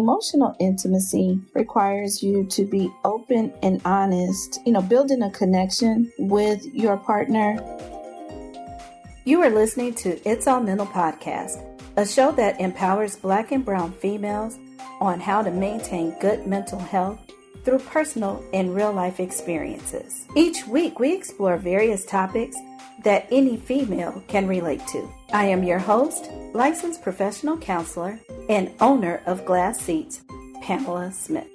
emotional intimacy requires you to be open and honest, building a connection with your partner. You are listening to It's All Mental Podcast, a show that empowers Black and Brown females on how to maintain good mental health through personal and real-life experiences. Each week, we explore various topics that any female can relate to. I am your host, licensed professional counselor, and owner of Glass Seats, Pamela Smith.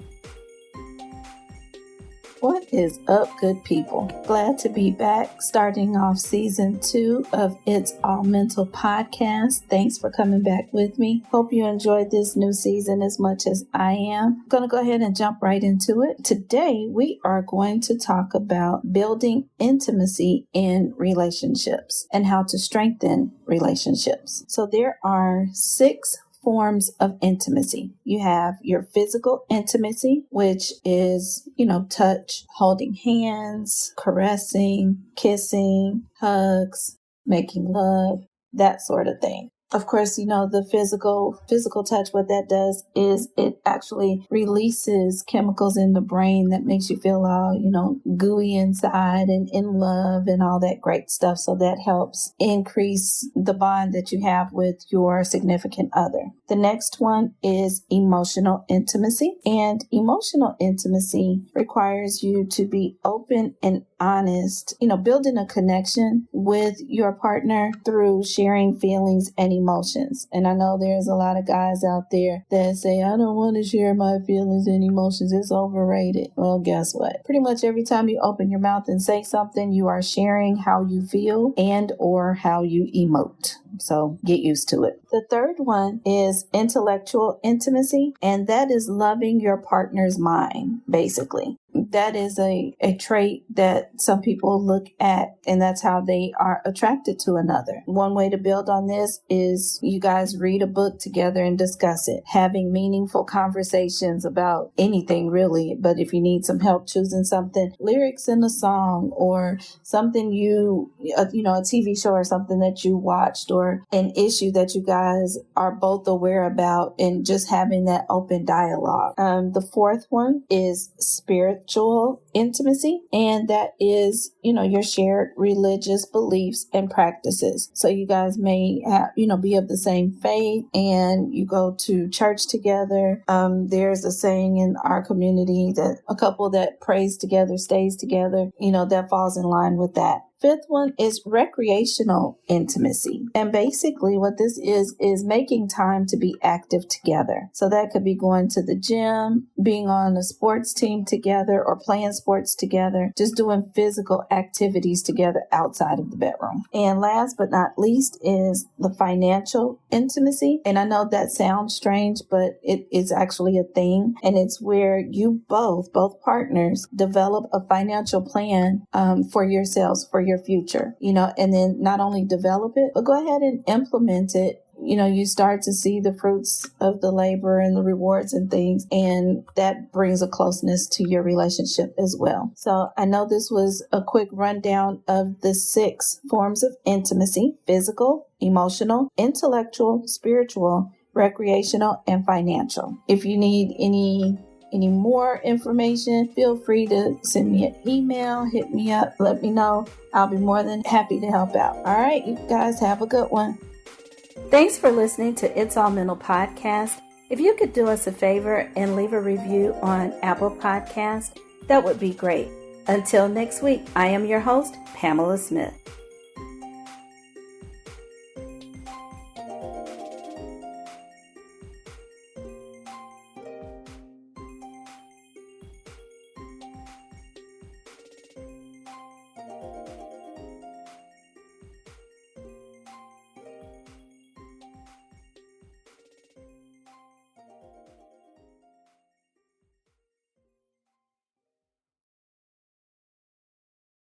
What is up, good people? Glad to be back, starting off season 2 of It's All Mental Podcast. Thanks for coming back with me. Hope you enjoyed this new season as much as I am. I'm going to go ahead and jump right into it. Today, we are going to talk about building intimacy in relationships and how to strengthen relationships. So there are 6 forms of intimacy. You have your physical intimacy, which is, touch, holding hands, caressing, kissing, hugs, making love, that sort of thing. Of course, the physical touch, what that does is it actually releases chemicals in the brain that makes you feel all, gooey inside and in love and all that great stuff. So that helps increase the bond that you have with your significant other. The next one is emotional intimacy. And emotional intimacy requires you to be open and honest, building a connection with your partner through sharing feelings and emotions. And I know there's a lot of guys out there that say, I don't want to share my feelings and emotions. It's overrated. Well, guess what? Pretty much every time you open your mouth and say something, you are sharing how you feel and or how you emote. So get used to it. The third one is intellectual intimacy, and that is loving your partner's mind, basically. That is a trait that some people look at, and that's how they are attracted to another. One way to build on this is you guys read a book together and discuss it, having meaningful conversations about anything really. But if you need some help choosing something, lyrics in a song or something a TV show or something that you watched or an issue that you guys are both aware about, and just having that open dialogue. The fourth one is spiritual intimacy, and that is, your shared religious beliefs and practices. So you guys may have, be of the same faith and you go to church together. There's a saying in our community that a couple that prays together stays together, that falls in line with that. Fifth one is recreational intimacy. And basically what this is making time to be active together. So that could be going to the gym, being on a sports team together, or playing sports together, just doing physical activities together outside of the bedroom. And last but not least is the financial intimacy. And I know that sounds strange, but it is actually a thing. And it's where you both partners develop a financial plan for yourselves, for your future, and then not only develop it, but go ahead and implement it. You start to see the fruits of the labor and the rewards and things, and that brings a closeness to your relationship as well. So I know this was a quick rundown of the 6 forms of intimacy: physical, emotional, intellectual, spiritual, recreational, and financial. If you need any more information, feel free to send me an email, hit me up, let me know. I'll be more than happy to help out. All right, you guys have a good one. Thanks for listening to It's All Mental Podcast. If you could do us a favor and leave a review on Apple Podcast, that would be great. Until next week, I am your host, Pamela Smith.